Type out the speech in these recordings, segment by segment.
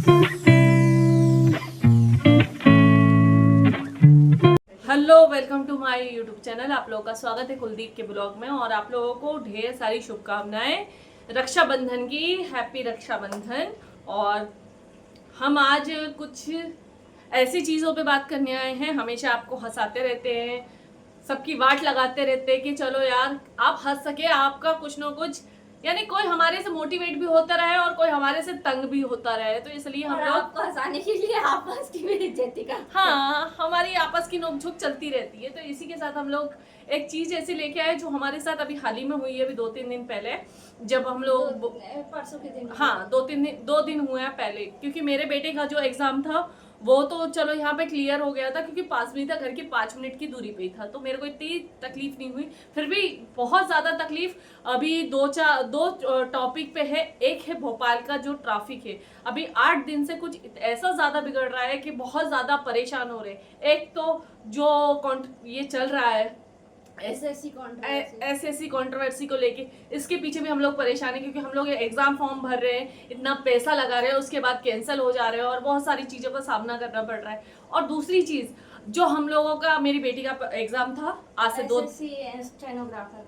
Hello, welcome to my YouTube channel. आप लोगों का स्वागत है कुलदीप के ब्लॉग में और आप लोगों को ढेर सारी शुभकामनाएं रक्षाबंधन की। हैप्पी रक्षाबंधन। और हम आज कुछ ऐसी चीज़ों पे बात करने आए हैं। हमेशा आपको हंसाते रहते हैं, सबकी वाट लगाते रहते हैं कि चलो यार आप हंस सके, आपका कुछ ना कुछ यानी कोई हमारे से मोटिवेट भी होता रहे और कोई हमारे से तंग भी होता रहे। तो इसलिए हम लोग आपको हंसाने के लिए आपस की भी इज्जती का हमारी आपस की नोकझोंक चलती रहती है। तो इसी के साथ हम लोग एक चीज ऐसी लेके आए जो हमारे साथ अभी हाल ही में हुई है, अभी 2-3 दिन पहले, जब हम लोग परसों के दिन। हाँ 2 दिन हुए हैं पहले। क्योंकि मेरे बेटे का जो एग्जाम था वो तो चलो यहाँ पे क्लियर हो गया था, क्योंकि पास में ही था, घर की 5 मिनट की दूरी पे ही था, तो मेरे को इतनी तकलीफ नहीं हुई। फिर भी बहुत ज्यादा तकलीफ अभी दो टॉपिक पे है। एक है भोपाल का जो ट्रैफिक है, अभी 8 दिन से कुछ ऐसा ज्यादा बिगड़ रहा है कि बहुत ज्यादा परेशान हो रहे हैं। एक तो जो ये चल रहा है एसएससी कंट्रोवर्सी को लेके, इसके पीछे भी हम लोग परेशान हैं, क्योंकि हम लोग एग्जाम फॉर्म भर रहे हैं, इतना पैसा लगा रहे हैं, उसके बाद कैंसिल हो जा रहे हैं और बहुत सारी चीजों का सामना करना पड़ रहा है। और दूसरी चीज जो हम लोगों का, मेरी बेटी का एग्जाम था आज से स्टेनोग्राफर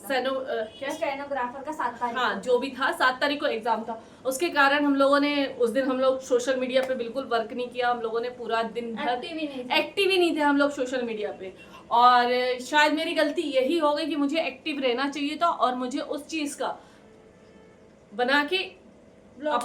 का 7 तारीख। हाँ जो भी था 7 तारीख को एग्जाम था। उसके कारण हम लोगों ने उस दिन हम लोग सोशल मीडिया पे बिल्कुल वर्क नहीं किया। हम लोगों ने पूरा दिन भर एक्टिव ही नहीं थे हम लोग सोशल मीडिया पे। और शायद मेरी गलती यही हो गई कि मुझे एक्टिव रहना चाहिए था और मुझे उस चीज का बना के ब्लॉग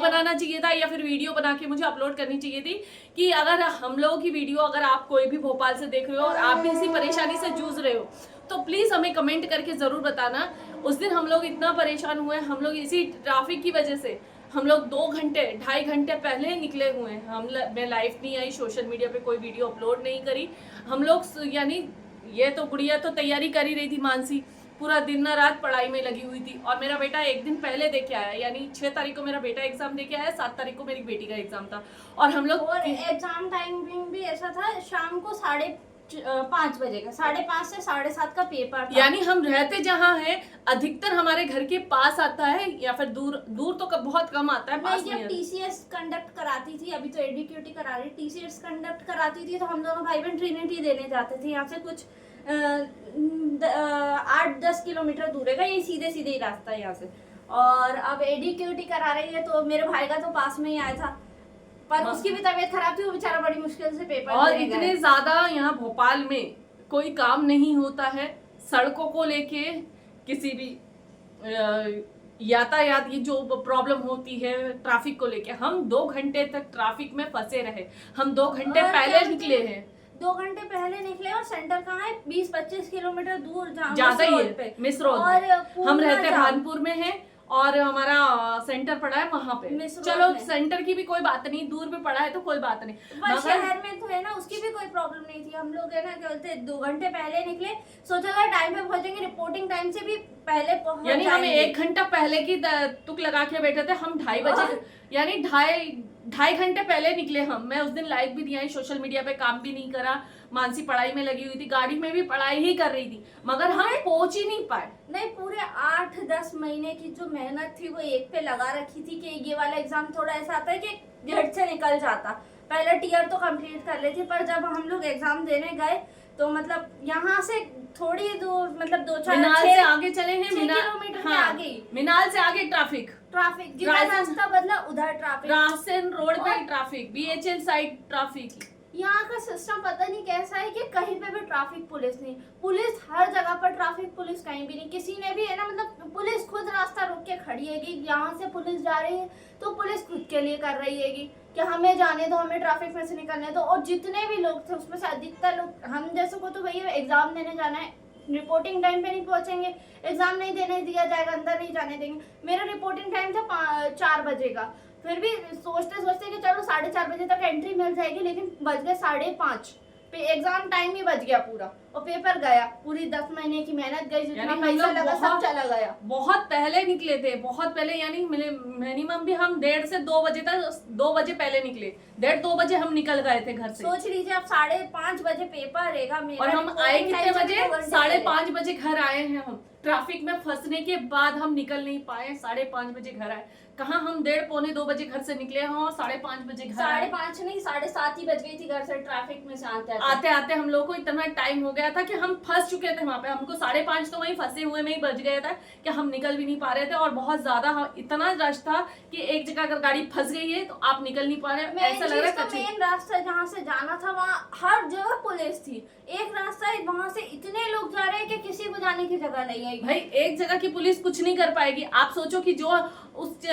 बनाना चाहिए था, या फिर वीडियो बना के मुझे अपलोड करनी चाहिए थी कि अगर हम लोगों की वीडियो, अगर आप कोई भी भोपाल से देख रहे हो और आप भी इसी परेशानी से जूझ रहे हो तो प्लीज हमें कमेंट करके जरूर बताना। उस दिन हम लोग इतना परेशान हुए, हम लोग इसी ट्रैफिक की वजह से हम लोग 2-2.5 घंटे पहले निकले हुए हैं। मैं लाइव नहीं आई, सोशल मीडिया पे कोई वीडियो अपलोड नहीं करी। हम लोग यानी ये तो गुड़िया तो तैयारी कर ही रही थी, मानसी पूरा दिन रात पढ़ाई में लगी हुई थी। और मेरा बेटा एक दिन पहले देके आया, यानी 6 तारीख को मेरा बेटा एग्जाम देके आया, 7 तारीख को मेरी बेटी का एग्जाम था। और हम लोग एग्जाम टाइमिंग भी ऐसा था, शाम को 5:30 बजे का, 5:30 से 7:30 का पेपर था। यानी हम रहते जहाँ हैं अधिकतर हमारे घर के पास आता है, या फिर दूर तो बहुत कम आता है। पास जब टीसीएस कंडक्ट कराती थी, अभी तो एडीक्यूटी करा रही, टीसीएस कंडक्ट कराती थी तो हम दोनों भाई बहन ट्रिनिटी देने जाते थे। यहाँ से कुछ 8-10 किलोमीटर दूर है, ये सीधे ही रास्ता है यहाँ से। और अब एडीक्यूटी करा रही है तो मेरे भाई का तो पास में ही आया था, पर उसकी भी तबीयत खराब थी, वो बेचारा बड़ी मुश्किल से पेपर और इतने ज्यादा यहाँ भोपाल में कोई काम नहीं होता है सड़कों को लेके, किसी भी यातायात की जो प्रॉब्लम होती है ट्रैफिक को लेके। हम 2 घंटे तक ट्रैफिक में फंसे रहे। हम 2 घंटे पहले निकले हैं। 2 घंटे पहले निकले और सेंटर कहाँ है? 20-25 किलोमीटर दूर, ज्यादा ही है, मिस रोड। हम रहते भानपुर में हैं और हमारा सेंटर पड़ा है वहां पे। चलो सेंटर की भी कोई बात नहीं, दूर पे पड़ा है तो कोई बात नहीं, शहर में तो है ना, उसकी भी कोई प्रॉब्लम नहीं थी। हम लोग है ना क्या बोलते 2 घंटे पहले निकले, सोचा था टाइम पे पहुंचेंगे, रिपोर्टिंग टाइम से भी पहले पहुंच, यानी हम 1 घंटा पहले की तुक लगा के बैठे थे। हम 2:30 बजे, यानी ढाई घंटे पहले निकले हम। मैं उस दिन लाइव भी नहीं आई, सोशल मीडिया पे काम भी नहीं करा, मानसी पढ़ाई में लगी हुई थी, गाड़ी में भी पढ़ाई ही कर रही थी, मगर हम पहुंच ही नहीं पाए। नहीं, पूरे 8-10 महीने की जो मेहनत थी वो एक पे लगा रखी थी कि ये वाला एग्जाम थोड़ा ऐसा आता है कि झट से निकल जाता। पहले टीयर तो कंप्लीट कर लेती, पर जब हम लोग एग्जाम देने गए तो मतलब यहाँ से थोड़ी दूर, मतलब 2-4 मिनाल से आगे चले हैं, किलोमीटर के आगे, मिनाल से आगे ट्रैफिक जिधर रास्ता बदला उधर ट्रैफिक, रासन रोड पे ट्रैफिक, बीएचएल साइड ट्रैफिक। यहाँ का सिस्टम पता नहीं कैसा है कि कहीं पे भी ट्रैफिक पुलिस नहीं। पुलिस हर जगह पर, ट्रैफिक पुलिस कहीं भी नहीं। किसी ने भी है ना, मतलब पुलिस खुद रास्ता रोक के खड़ी है कि यहाँ से पुलिस जा रही है तो पुलिस खुद के लिए कर रही है कि हमें जाने दो, हमें ट्रैफिक में से निकलने दो। और जितने भी लोग थे उसमें से अधिकतर लोग, हम जैसे को तो भैया एग्जाम देने जाना है, रिपोर्टिंग टाइम पे नहीं पहुंचेंगे, एग्जाम नहीं देने दिया जाएगा, अंदर नहीं जाने देंगे। मेरा रिपोर्टिंग टाइम था 4 बजे का, फिर भी सोचते कि चलो 4:30 बजे तक एंट्री मिल जाएगी, लेकिन बज गए 5:30 पे, एग्जाम टाइम ही बच गया पूरा और पेपर गया। पूरी 10 महीने की मेहनत गई, जितना पैसा लगा सब चला गया। बहुत पहले निकले थे, बहुत पहले, यानी मिनिमम भी हम 1:30 से 2 बजे तक, 2 बजे पहले निकले, 1:30-2 बजे हम निकल गए थे घर से। सोच लीजिए अब 5:30 बजे पेपर रहेगा मेरा, और हम आए कितने बजे? 5:30 बजे घर आए हैं हम। ट्रैफिक में फंसने के बाद हम निकल नहीं पाए, 5:30 बजे घर आए। कहाँ हम 1:30-2 बजे घर से निकले हैं और 5:30 बजे घर आए। 5:30 नहीं 7:30 ही बज गई थी घर से ट्रैफिक में से आते आते हम लोग को इतना टाइम हो गया था कि हम फंस चुके थे वहां पे। हमको 5:30 तो वहीं फंसे हुए में ही बज गया था कि हम निकल भी नहीं पा रहे थे, और बहुत ज्यादा इतना रश था कि एक जगह अगर गाड़ी फंस गई है तो आप निकल नहीं पा रहे। ऐसा लग रहा है मेन रास्ता जहाँ से जाना था वहाँ हर जगह पुलिस थी। एक रास्ता है वहाँ से इतने लोग जा रहे हैं कि किसी को जाने की जगह नहीं है। भाई एक जगह की पुलिस कुछ नहीं कर पाएगी। आप सोचो कि जो उस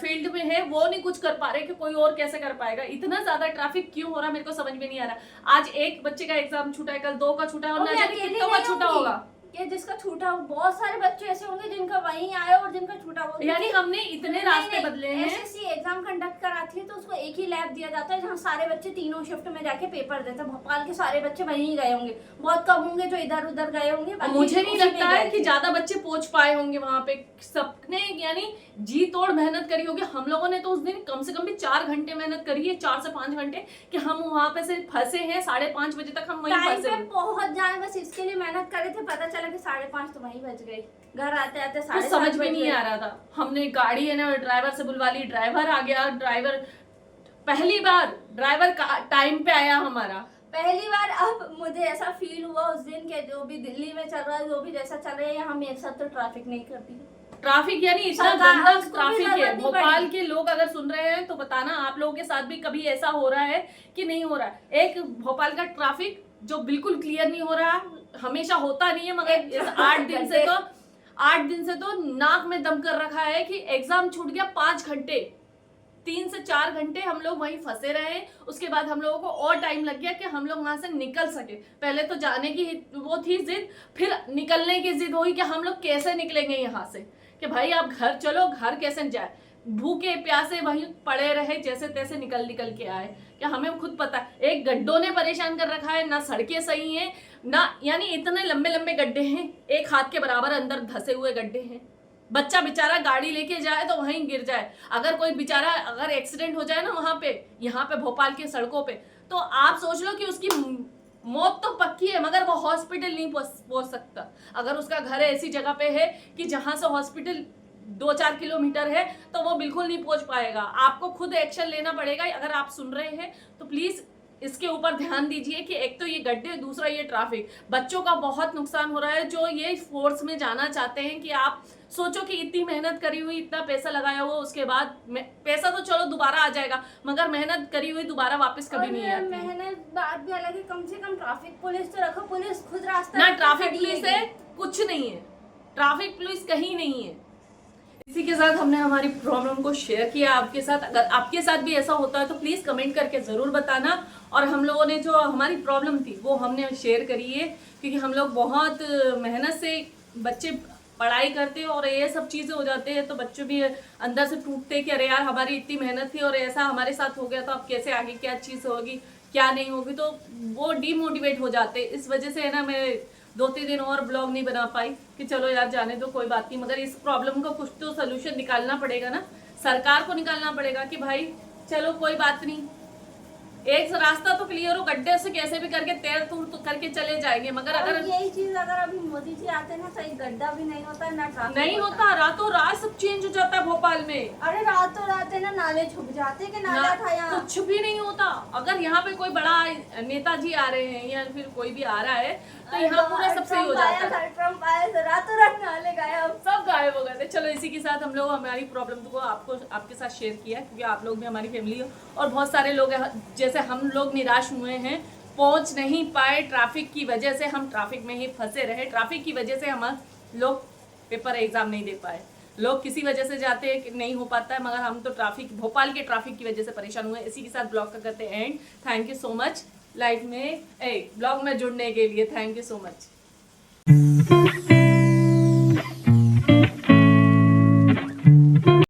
फील्ड में है वो नहीं कुछ कर पा रहे कि कोई और कैसे कर पाएगा। इतना ज्यादा ट्रैफिक क्यों हो रहा है मेरे को समझ में नहीं आ रहा। आज एक बच्चे का एग्जाम छूटा है, कल 2 का छूटा है, और ना जाने कितनों का छूटा होगा। ये जिसका छूटा हो, बहुत सारे बच्चे ऐसे होंगे जिनका वहीं आया और जिनका छूटा हो। यानी हमने इतने रास्ते बदले हैं। एसएससी एग्जाम कंडक्ट कराती है तो उसको एक ही लैब दिया जाता है जहाँ सारे बच्चे तीनों शिफ्ट में जाके पेपर देते हैं। भोपाल के सारे बच्चे वहीं गए होंगे, बहुत कम होंगे जो इधर उधर गए होंगे। मुझे नहीं लगता है कि ज्यादा बच्चे पहुंच पाए होंगे वहां पे। सबने यानी जी तोड़ मेहनत करी होगी। हम लोगों ने तो उस दिन कम से कम भी 4 घंटे मेहनत करी है, 4 से 5 घंटे, कि हम वहां पे से फंसे हैं। 5:30 बजे तक हम वहीं फंसे पहुंच जाए, बस इसके लिए मेहनत करे थे। पता चला कि 5:30 तो वहीं बज गई। घर आते आते 7:30 समझ में नहीं आ रहा था। हमने गाड़ी है ना ड्राइवर से बुलवा ली, ड्राइवर आ गया। ड्राइवर पहली बार ड्राइवर टाइम पे आया हमारा, पहली बार। अब मुझे ऐसा फील हुआ उस दिन के जो भी दिल्ली में चल रहा है, जो भी जैसा चल रहा है, यहाँ मेरे साथ तो ट्रैफिक नहीं करती। ट्रैफिक यानी इतना गंदा ट्रैफिक है। भोपाल के लोग अगर सुन रहे हैं तो बताना आप लोगों के साथ भी कभी ऐसा हो रहा है कि नहीं हो रहा है। एक भोपाल का ट्रैफिक जो बिल्कुल क्लियर नहीं हो रहा, हमेशा होता नहीं है, मगर इस 8 दिन से तो नाक में दम कर रखा है कि एग्जाम छूट गया। 5 घंटे 3 से 4 घंटे हम लोग वहीं फंसे रहे। उसके बाद हम लोगों को और टाइम लग गया कि हम लोग वहां से निकल सके। पहले तो जाने की वो थी जिद, फिर निकलने की जिद हुई कि हम लोग कैसे निकलेंगे यहाँ से, कि भाई आप घर चलो, घर कैसे जाए। भूखे प्यासे वहीं पड़े रहे, जैसे तैसे निकल के आए। क्या हमें खुद पता है, एक गड्ढों ने परेशान कर रखा है, ना सड़कें सही हैं ना, यानी इतने लंबे लंबे गड्ढे हैं, एक हाथ के बराबर अंदर धसे हुए गड्ढे हैं। बच्चा बेचारा गाड़ी लेके जाए तो वहीं गिर जाए। अगर कोई बेचारा अगर एक्सीडेंट हो जाए ना वहां पे, यहाँ पे भोपाल की सड़कों पे, तो आप सोच लो कि उसकी मौत तो पक्की है, मगर वो हॉस्पिटल नहीं पहुंच सकता। अगर उसका घर ऐसी जगह पे है कि जहां से हॉस्पिटल 2-4 किलोमीटर है, तो वो बिल्कुल नहीं पहुंच पाएगा। आपको खुद एक्शन लेना पड़ेगा। अगर आप सुन रहे हैं तो प्लीज इसके ऊपर ध्यान दीजिए कि एक तो ये गड्ढे, दूसरा ये ट्रैफिक। बच्चों का बहुत नुकसान हो रहा है जो ये फोर्स में जाना चाहते हैं। कि आप सोचो कि इतनी मेहनत करी हुई, इतना पैसा लगाया हुआ, उसके बाद पैसा तो चलो दोबारा आ जाएगा, मगर मेहनत करी हुई दोबारा वापस कभी नहीं आती। मेहनत बात भी अलग है, कम से कम ट्रैफिक पुलिस तो रखो। पुलिस खुद रास्ता ना ट्रैफिक पुलिस है, कुछ नहीं है, ट्रैफिक पुलिस कहीं नहीं है। इसी के साथ हमने हमारी प्रॉब्लम को शेयर किया आपके साथ। अगर आपके साथ भी ऐसा होता है तो प्लीज कमेंट करके जरूर बताना। और हम लोगों ने जो हमारी प्रॉब्लम थी वो हमने शेयर करी है, क्योंकि हम लोग बहुत मेहनत से बच्चे पढ़ाई करते हैं और ये सब चीजें हो जाते हैं तो बच्चे भी अंदर से टूटते कि अरे यार हमारी इतनी मेहनत थी और ऐसा हमारे साथ हो गया, तो अब कैसे आगे क्या चीज होगी क्या नहीं होगी, तो वो डीमोटिवेट हो जाते। इस वजह से है ना मैं 2-3 दिन और ब्लॉग नहीं बना पाई कि चलो यार जाने दो, कोई बात नहीं। मगर इस प्रॉब्लम का कुछ तो सोल्यूशन निकालना पड़ेगा ना, सरकार को निकालना पड़ेगा कि भाई चलो कोई बात नहीं, एक रास्ता तो क्लियर हो, गड्ढे से कैसे भी करके तैर तूर तो करके चले जाएंगे। मगर अगर यही चीज अगर अभी मोदी जी आते ना तो एक गड्ढा भी नहीं होता, ना ट्रैफिक नहीं होता, रातों रात सब चेंज हो जाता है भोपाल में। अरे रातों रात है ना नाले छुप जाते कि नाला था यहाँ, कुछ भी नहीं होता। अगर यहाँ पे कोई बड़ा नेताजी आ रहे हैं या फिर कोई भी आ रहा है तो यहाँ पूरा सब सही हो जाता है। ट्रम्प आया तो रातों रात नाले गायब, सब गायब हो गए थे। चलो इसी के साथ हम लोग हमारी प्रॉब्लम को आपके साथ शेयर किया, क्योंकि आप लोग भी हमारी फैमिली हो और बहुत सारे लोग जैसे हम लोग निराश हुए हैं, पहुंच नहीं पाए ट्रैफिक की वजह से। हम ट्रैफिक में ही फंसे रहे, ट्रैफिक की वजह से हम लोग पेपर एग्जाम नहीं दे पाए। लोग किसी वजह से जाते हैं कि नहीं हो पाता है, मगर हम तो ट्रैफिक, भोपाल के ट्रैफिक की वजह से परेशान हुए। इसी के साथ ब्लॉग का करते हैं and. Thank you so much life में ब्लॉग में जुड़ने के लिए, थैंक यू सो मच।